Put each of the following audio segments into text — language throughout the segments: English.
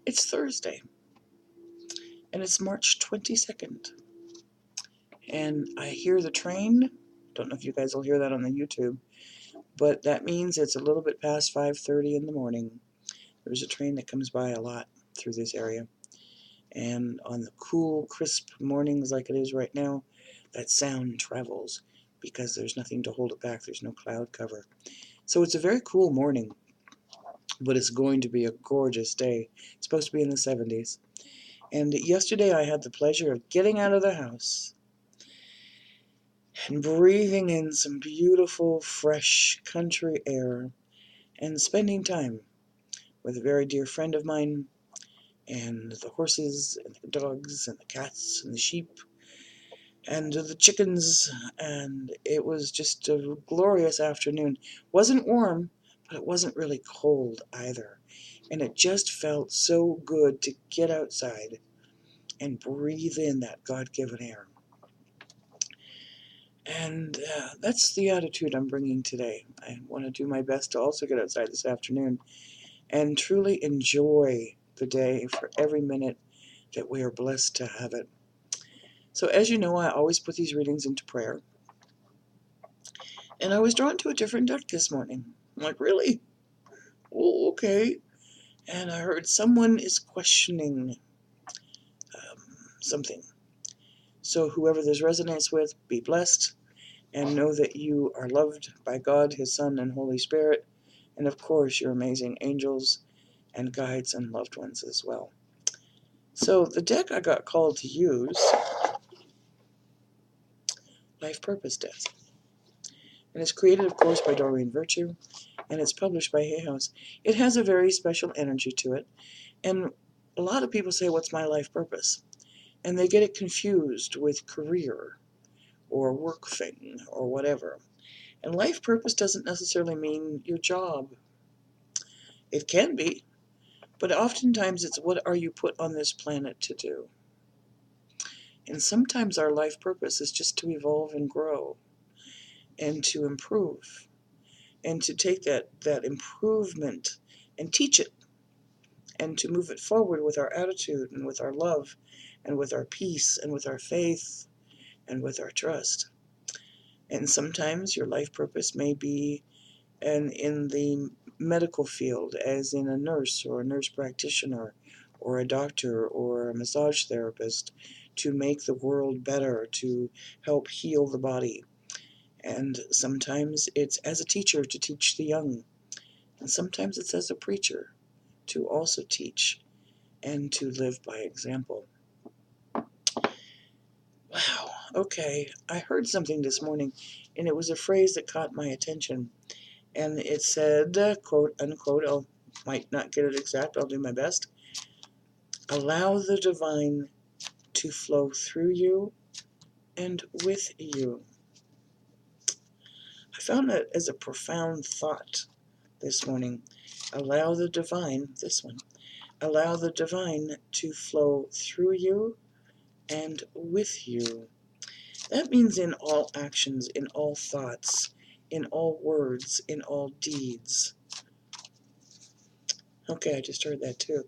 It's Thursday, and it's March 22nd, and I hear the train. Don't know if you guys will hear that on the YouTube, but that means it's a little bit past 5:30 in the morning. There's a train that comes by a lot through this area, and on the cool, crisp mornings like it is right now, that sound travels because there's nothing to hold it back. There's no cloud cover. So it's a very cool morning, but it's going to be a gorgeous day. It's supposed to be in the 70s. And yesterday I had the pleasure of getting out of the house and breathing in some beautiful, fresh country air and spending time with a very dear friend of mine and the horses and the dogs and the cats and the sheep and the chickens, and it was just a glorious afternoon. Wasn't warm, but it wasn't really cold either. And it just felt so good to get outside and breathe in that God-given air. And that's the attitude I'm bringing today. I want to do my best to also get outside this afternoon and truly enjoy the day for every minute that we are blessed to have it. So as you know, I always put these readings into prayer. And I was drawn to a different deck this morning. I'm like, really? Oh, okay. And I heard someone is questioning something. So whoever this resonates with, be blessed and know that you are loved by God, His Son, and Holy Spirit, and of course your amazing angels and guides and loved ones as well. So the deck I got called to use, Life Purpose Deck. And it's created, of course, by Doreen Virtue, and it's published by Hay House. It has a very special energy to it, and a lot of people say, what's my life purpose? And they get it confused with career or work thing or whatever. And life purpose doesn't necessarily mean your job. It can be, but oftentimes it's what are you put on this planet to do? And sometimes our life purpose is just to evolve and grow and to improve and to take that improvement and teach it and to move it forward with our attitude and with our love and with our peace and with our faith and with our trust. And sometimes your life purpose may be in the medical field, as in a nurse or a nurse practitioner or a doctor or a massage therapist, to make the world better, to help heal the body. And sometimes it's as a teacher to teach the young. And sometimes it's as a preacher to also teach and to live by example. Wow, okay. I heard something this morning, and it was a phrase that caught my attention. And it said, quote unquote, I might not get it exact, I'll do my best. Allow the divine to flow through you and with you. I found that as a profound thought this morning. Allow the divine, this one, allow the divine to flow through you and with you. That means in all actions, in all thoughts, in all words, in all deeds. Okay, I just heard that too.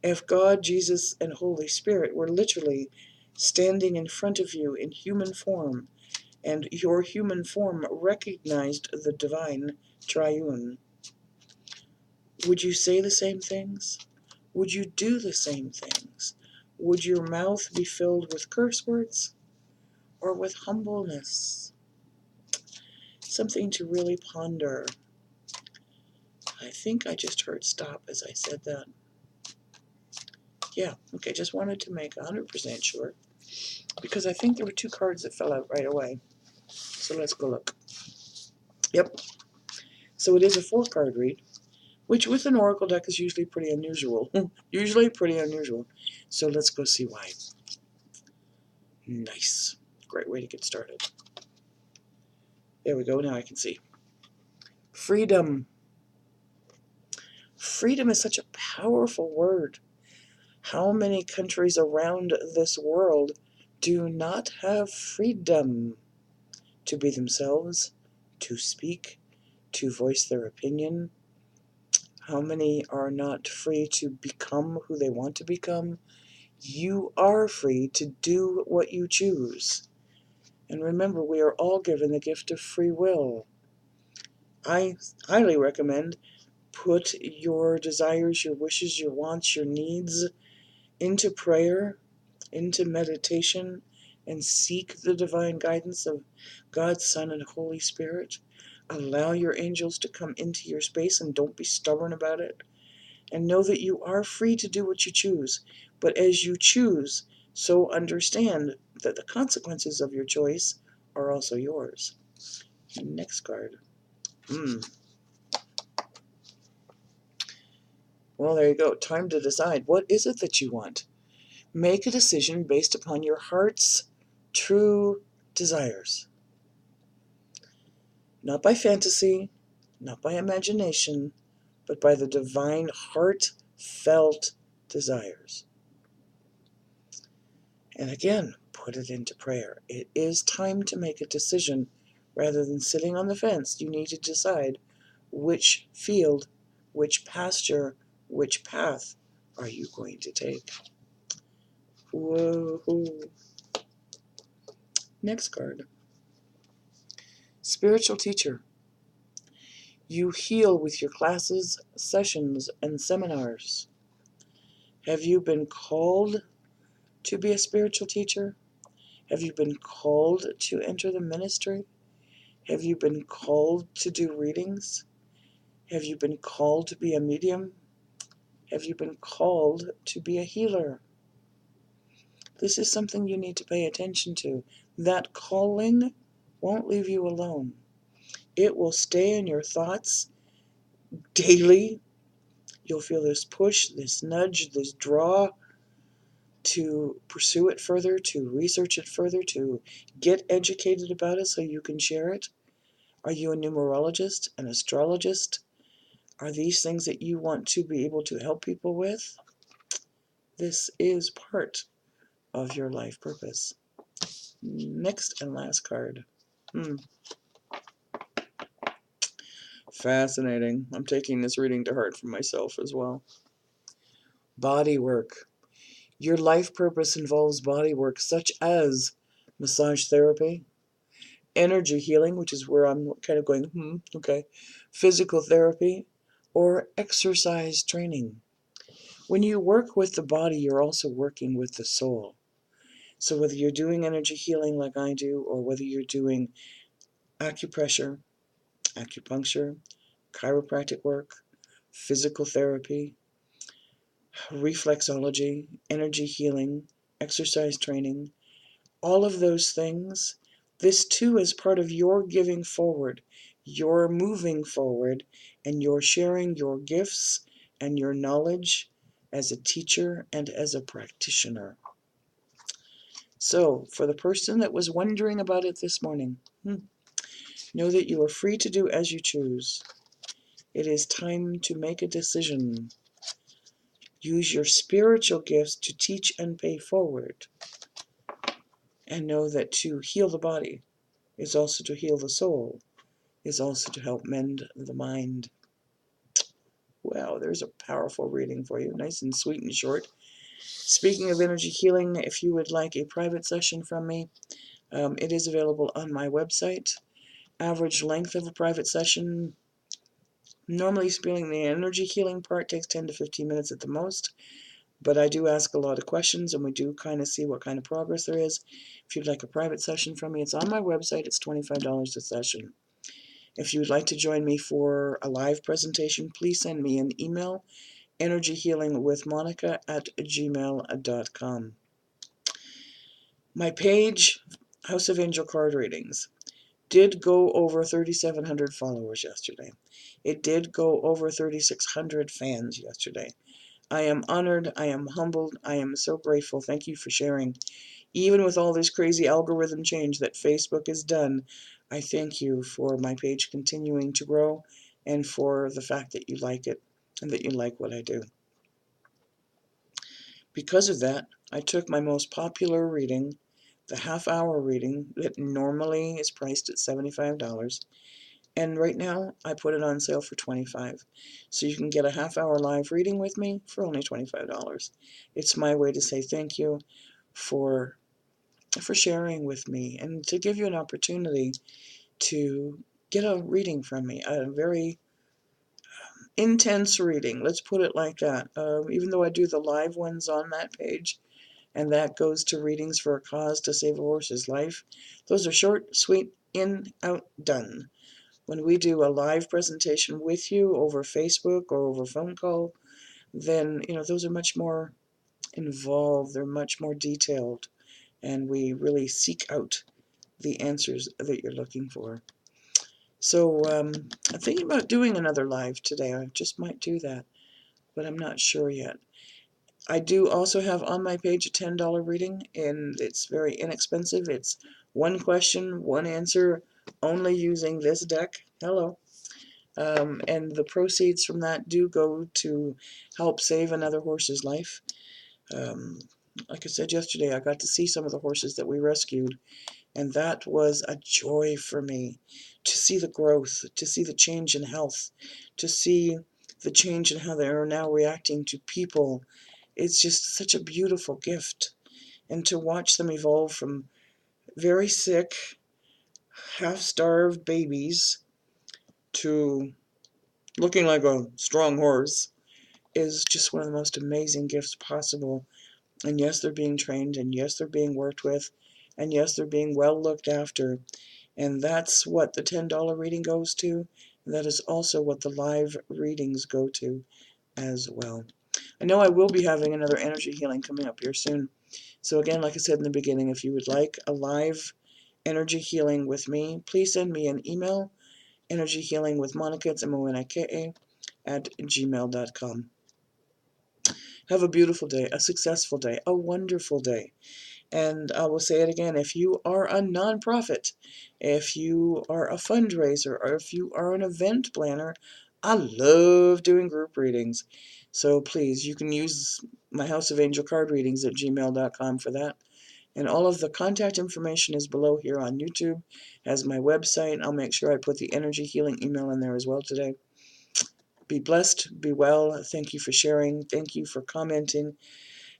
If God, Jesus, and Holy Spirit were literally standing in front of you in human form, and your human form recognized the divine triune, would you say the same things? Would you do the same things? Would your mouth be filled with curse words or with humbleness? Something to really ponder. I think I just heard stop as I said that. Yeah, okay, just wanted to make 100% sure, because I think there were two cards that fell out right away. So let's go look. Yep, so it is a 4-card read, which with an oracle deck is usually pretty unusual. Usually pretty unusual. So let's go see why. Nice. Great way to get started. There we go, now I can see. Freedom. Freedom is such a powerful word. How many countries around this world do not have freedom to be themselves, to speak, to voice their opinion? How many are not free to become who they want to become? You are free to do what you choose. And remember, we are all given the gift of free will. I highly recommend put your desires, your wishes, your wants, your needs into prayer, into meditation, and seek the divine guidance of God, Son, and Holy Spirit. Allow your angels to come into your space and don't be stubborn about it. And know that you are free to do what you choose. But as you choose, so understand that the consequences of your choice are also yours. Next card. Well, there you go. Time to decide. What is it that you want? Make a decision based upon your heart's true desires. Not by fantasy, not by imagination, but by the divine heartfelt desires. And again, put it into prayer. It is time to make a decision. Rather than sitting on the fence, you need to decide which field, which pasture, which path are you going to take. Whoa. Next card. Spiritual teacher. You heal with your classes, sessions, and seminars. Have you been called to be a spiritual teacher? Have you been called to enter the ministry? Have you been called to do readings? Have you been called to be a medium? Have you been called to be a healer? This is something you need to pay attention to. That calling won't leave you alone. It will stay in your thoughts daily. You'll feel this push, this nudge, this draw to pursue it further, to research it further, to get educated about it so you can share it. Are you a numerologist, an astrologist? Are these things that you want to be able to help people with? This is part of your life purpose. Next and last card. Fascinating. I'm taking this reading to heart for myself as well. Bodywork. Your life purpose involves bodywork such as massage therapy, energy healing, which is where I'm kind of going, okay, physical therapy, or exercise training. When you work with the body, you're also working with the soul. So whether you're doing energy healing like I do, or whether you're doing acupressure, acupuncture, chiropractic work, physical therapy, reflexology, energy healing, exercise training, all of those things, this too is part of your giving forward. You're moving forward and you're sharing your gifts and your knowledge as a teacher and as a practitioner. So, for the person that was wondering about it this morning, know that you are free to do as you choose. It is time to make a decision. Use your spiritual gifts to teach and pay forward. And know that to heal the body is also to heal the soul, is also to help mend the mind. Wow, there's a powerful reading for you. Nice and sweet and short. Speaking of energy healing, if you would like a private session from me, it is available on my website. Average length of a private session, normally speaking, the energy healing part takes 10 to 15 minutes at the most. But I do ask a lot of questions, and we do kind of see what kind of progress there is. If you'd like a private session from me, it's on my website. It's $25 a session. If you'd like to join me for a live presentation, please send me an email, energyhealingwithmonica@gmail.com. My page, House of Angel Card Readings, did go over 3,700 followers yesterday. It did go over 3,600 fans yesterday. I am honored. I am humbled. I am so grateful. Thank you for sharing. Even with all this crazy algorithm change that Facebook has done, I thank you for my page continuing to grow and for the fact that you like it and that you like what I do. Because of that, I took my most popular reading, the half-hour reading that normally is priced at $75, And right now, I put it on sale for $25. So you can get a half-hour live reading with me for only $25. It's my way to say thank you for sharing with me and to give you an opportunity to get a reading from me, a very intense reading, let's put it like that. Even though I do the live ones on that page, and that goes to readings for a cause to save a horse's life, those are short, sweet, in, out, done. When we do a live presentation with you over Facebook or over phone call, then those are much more involved, they're much more detailed, and we really seek out the answers that you're looking for. So I'm thinking about doing another live today. I just might do that, but I'm not sure yet. I do also have on my page a $10 reading, and it's very inexpensive. It's one question, one answer, only using this deck. Hello. And the proceeds from that do go to help save another horse's life. Um, like I said yesterday, I got to see some of the horses that we rescued, and that was a joy for me to see the growth, to see the change in health, to see the change in how they are now reacting to people. It's just such a beautiful gift. And to watch them evolve from very sick, half-starved babies to looking like a strong horse is just one of the most amazing gifts possible. And yes, they're being trained, and yes, they're being worked with, and yes, they're being well looked after. And that's what the $10 reading goes to. And that is also what the live readings go to as well. I know I will be having another energy healing coming up here soon. So again, like I said in the beginning, if you would like a live energy healing with me, please send me an email, energyhealingwithmonika, it's MONIKA, @gmail.com. Have a beautiful day, a successful day, a wonderful day. And I will say it again, if you are a nonprofit, if you are a fundraiser, or if you are an event planner, I love doing group readings. So please, you can use my House of Angel card readings at gmail.com for that. And all of the contact information is below here on YouTube as my website. I'll make sure I put the energy healing email in there as well today. Be blessed, be well. Thank you for sharing. Thank you for commenting.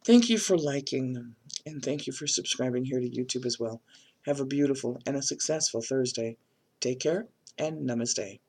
Thank you for liking. And thank you for subscribing here to YouTube as well. Have a beautiful and a successful Thursday. Take care and namaste.